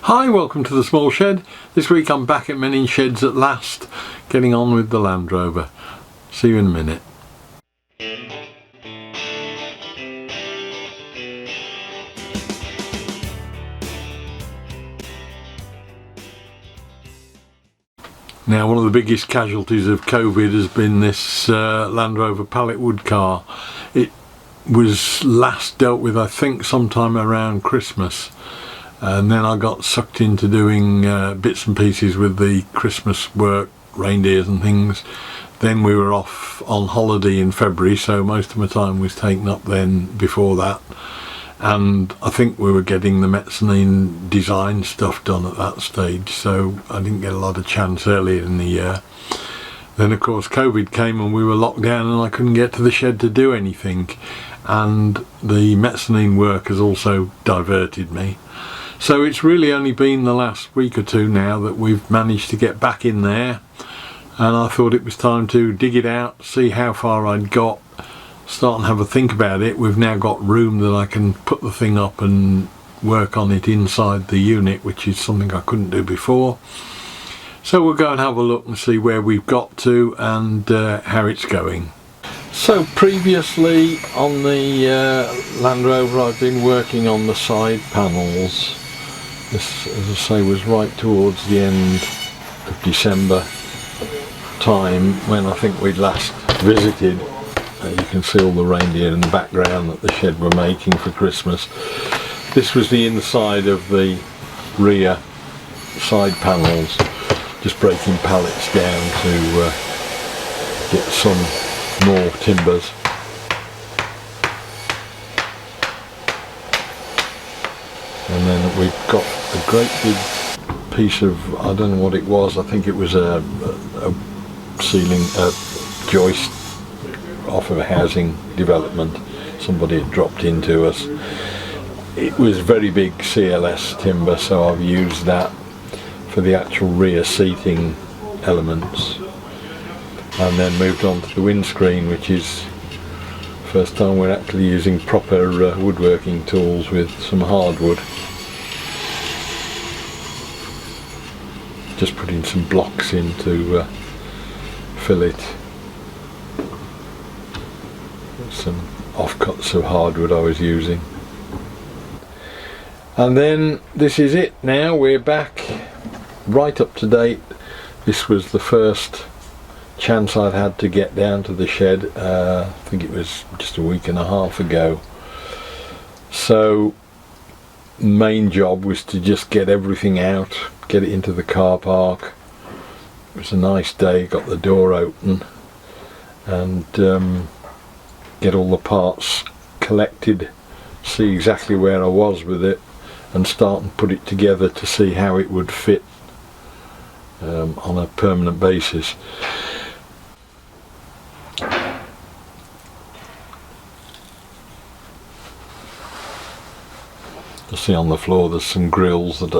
Hi, welcome to the small shed. This week I'm back at Menning Sheds at last, getting on with the Land Rover. See you in a minute. Now, one of the biggest casualties of COVID has been this Land Rover pallet wood car. It was last dealt with, I think, sometime around Christmas. And then I got sucked into doing bits and pieces with the Christmas work, reindeers and things. Then we were off on holiday in February, so most of my time was taken up then before that. And I think we were getting the mezzanine design stuff done at that stage, so I didn't get a lot of chance earlier in the year. Then of course COVID came and we were locked down and I couldn't get to the shed to do anything. And the mezzanine work has also diverted me. So it's really only been the last week or two now that we've managed to get back in there, and I thought it was time to dig it out, see how far I'd got, start and have a think about it. We've now got room that I can put the thing up and work on it inside the unit, which is something I couldn't do before. So we'll go and have a look and see where we've got to and how it's going. So previously on the Land Rover I've been working on the side panels. This, as I say, was right towards the end of December time when I think we'd last visited. You can see all the reindeer in the background that the shed were making for Christmas. This was the inside of the rear side panels, just breaking pallets down to get some more timbers. And then we've got a great big piece of, I don't know what it was, I think it was a ceiling, a joist off of a housing development somebody had dropped into us. It was very big CLS timber, so I've used that for the actual rear seating elements, and then moved on to the windscreen, which is first time we're actually using proper woodworking tools with some hardwood. Just putting some blocks in to fill it. Some offcuts of hardwood I was using. And then this is it now, we're back right up to date. This was the first chance I'd had to get down to the shed. I think it was just a week and a half ago. So main job was to just get everything out, get it into the car park. It was a nice day, got the door open and get all the parts collected, see exactly where I was with it and start and put it together to see how it would fit on a permanent basis. You see on the floor there's some grills that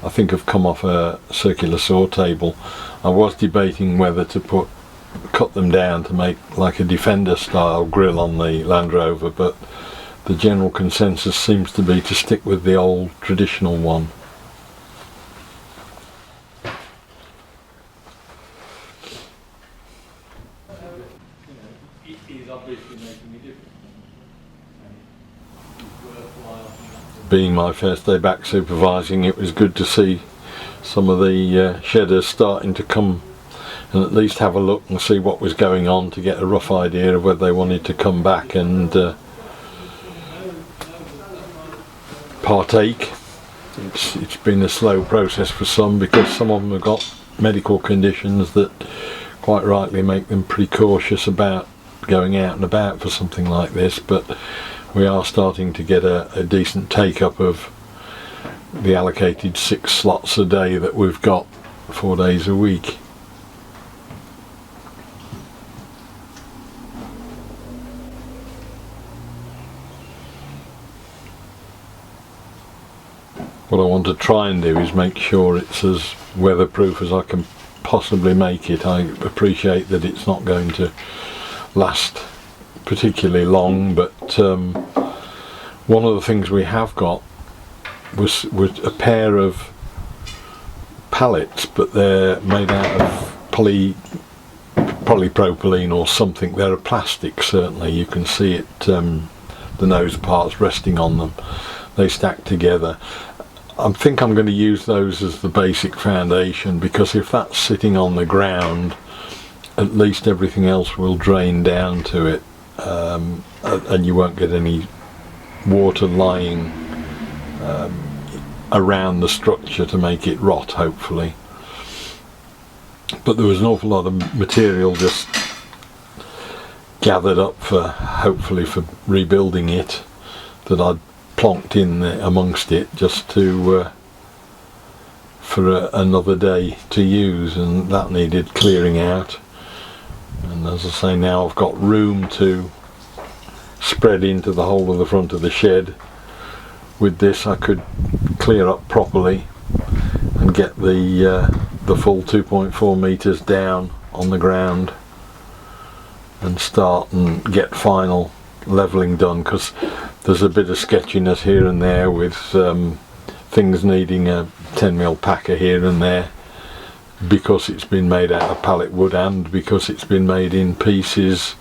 I think have come off a circular saw table. I was debating whether to cut them down to make like a Defender style grill on the Land Rover, but the general consensus seems to be to stick with the old traditional one. It is obviously making a difference. Being my first day back supervising, it was good to see some of the shedders starting to come and at least have a look and see what was going on, to get a rough idea of whether they wanted to come back and partake. It's been a slow process for some, because some of them have got medical conditions that quite rightly make them pretty cautious about going out and about for something like this, but we are starting to get a decent take up of the allocated 6 slots a day that we've got 4 days a week. What I want to try and do is make sure it's as weatherproof as I can possibly make it. I appreciate that it's not going to last particularly long, but one of the things we have got was a pair of pallets, but they're made out of polypropylene or something. They're a plastic, certainly. You can see it, the nose parts resting on them. They stack together. I think I'm going to use those as the basic foundation, because if that's sitting on the ground, at least everything else will drain down to it, and you won't get any water lying around the structure to make it rot, hopefully. But there was an awful lot of material just gathered up for, hopefully for rebuilding it, that I'd plonked in there amongst it just to for another day to use, and that needed clearing out. And as I say, now I've got room to spread into the whole of the front of the shed. With this I could clear up properly and get the full 2.4 meters down on the ground and start and get final levelling done, because there's a bit of sketchiness here and there with things needing a 10mm packer here and there, because it's been made out of pallet wood and because it's been made in pieces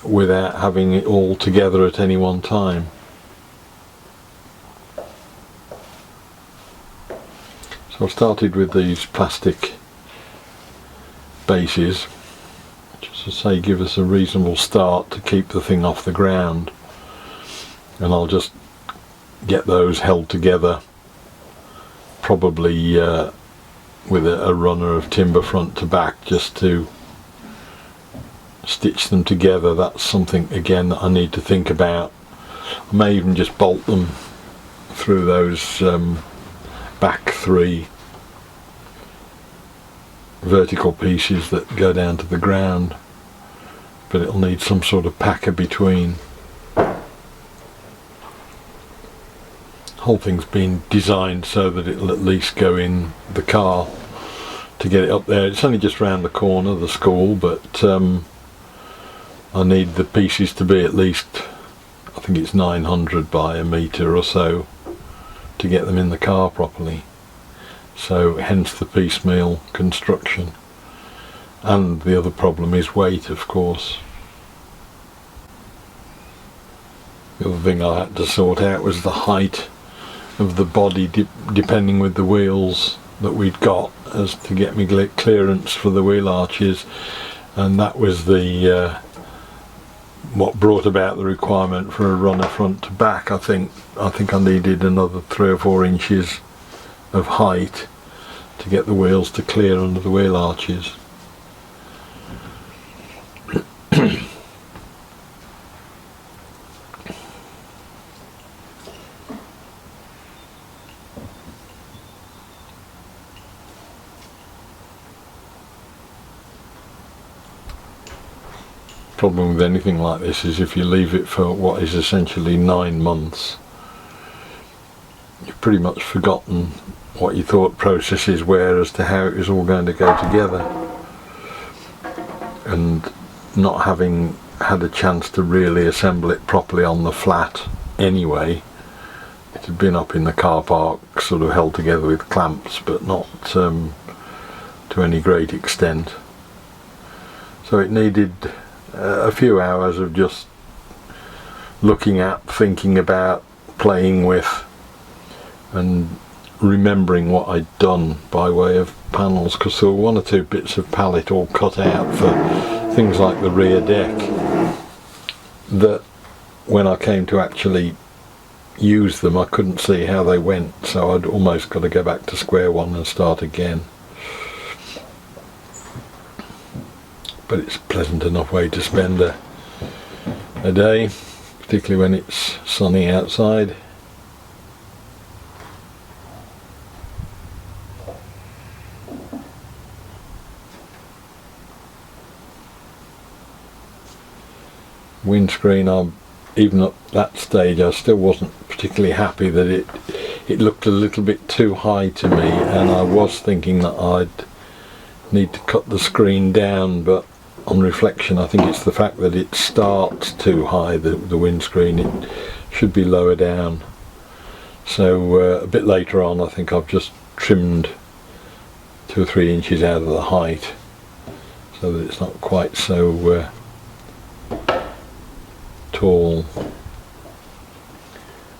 without having it all together at any one time. So I started with these plastic bases, which, as I say, give us a reasonable start to keep the thing off the ground, and I'll just get those held together, probably with a runner of timber front to back, just to stitch them together. That's something again that I need to think about. I may even just bolt them through those back 3 vertical pieces that go down to the ground, but it'll need some sort of packer between. Whole thing's been designed so that it'll at least go in the car to get it up there. It's only just round the corner, the school, but I need the pieces to be at least, I think it's 900 by a metre or so, to get them in the car properly. So hence the piecemeal construction. And the other problem is weight, of course. The other thing I had to sort out was the height of the body, depending with the wheels that we'd got, as to get me clearance for the wheel arches, and that was the what brought about the requirement for a runner front to back. I think I needed another 3 or 4 inches of height to get the wheels to clear under the wheel arches. Problem with anything like this is if you leave it for what is essentially 9 months, you've pretty much forgotten what your thought processes were as to how it was all going to go together, and not having had a chance to really assemble it properly on the flat anyway. It had been up in the car park, sort of held together with clamps, but not to any great extent. So it needed a few hours of just looking at, thinking about, playing with, and remembering what I'd done by way of panels, because there were 1 or 2 bits of pallet all cut out for things like the rear deck that when I came to actually use them I couldn't see how they went, so I'd almost got to go back to square one and start again. But it's a pleasant enough way to spend a day, particularly when it's sunny outside. Windscreen, even at that stage I still wasn't particularly happy that it looked a little bit too high to me, and I was thinking that I'd need to cut the screen down, but on reflection I think it's the fact that it starts too high, the windscreen. It should be lower down. So a bit later on I think I've just trimmed 2 or 3 inches out of the height, so that it's not quite so tall.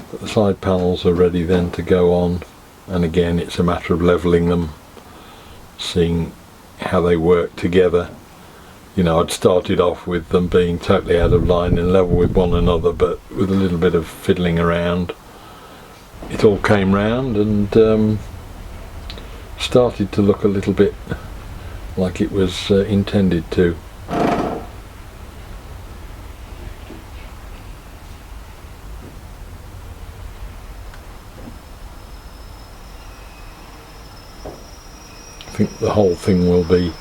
But the side panels are ready then to go on, and again it's a matter of levelling them, seeing how they work together. You know, I'd started off with them being totally out of line and level with one another, but with a little bit of fiddling around it all came round and started to look a little bit like it was intended to. I think the whole thing will be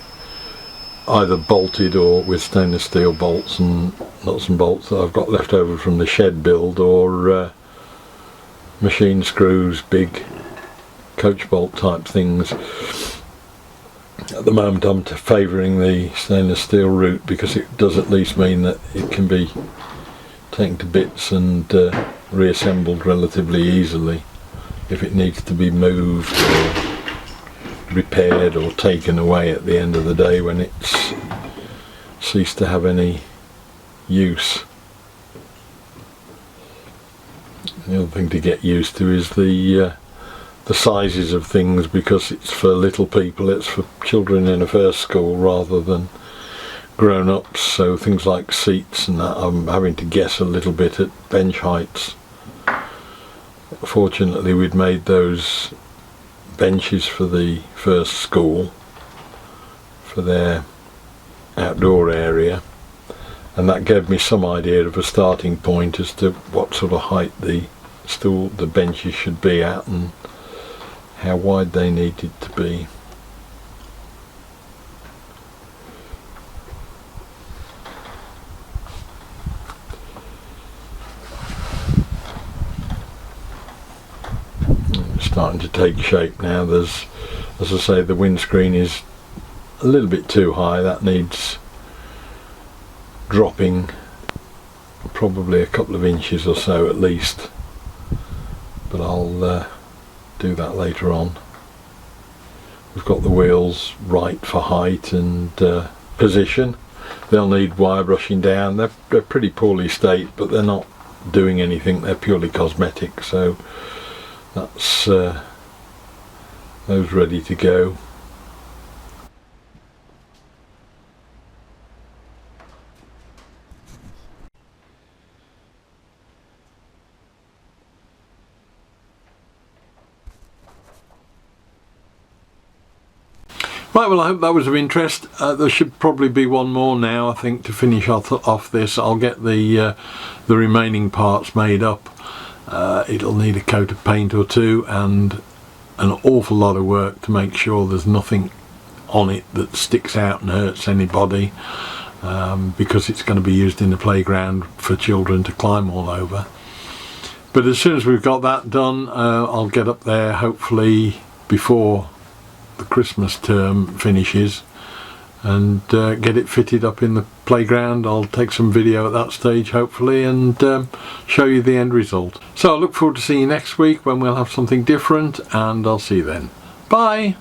either bolted or with stainless steel bolts and nuts and bolts that I've got left over from the shed build, or machine screws, big coach bolt type things. At the moment I'm favouring the stainless steel route because it does at least mean that it can be taken to bits and reassembled relatively easily if it needs to be moved or repaired or taken away at the end of the day when it's ceased to have any use. The other thing to get used to is the sizes of things, because it's for little people, it's for children in a first school rather than grown-ups, so things like seats and that I'm having to guess a little bit at bench heights. Fortunately we'd made those benches for the first school for their outdoor area, and that gave me some idea of a starting point as to what sort of height the benches should be at and how wide they needed to be. Starting to take shape now. There's, as I say, the windscreen is a little bit too high. That needs dropping probably a couple of inches or so at least, but I'll do that later on. We've got the wheels right for height and position. They'll need wire brushing down. They're pretty poorly staked, but they're not doing anything. They're purely cosmetic, so that's those ready to go. Right, well I hope that was of interest. There should probably be one more now, I think, to finish off this. I'll get the remaining parts made up. It'll need a coat of paint or two and an awful lot of work to make sure there's nothing on it that sticks out and hurts anybody, because it's going to be used in the playground for children to climb all over. But as soon as we've got that done, I'll get up there hopefully before the Christmas term finishes and get it fitted up in the playground. I'll take some video at that stage hopefully and show you the end result. So I look forward to seeing you next week when we'll have something different, and I'll see you then. Bye!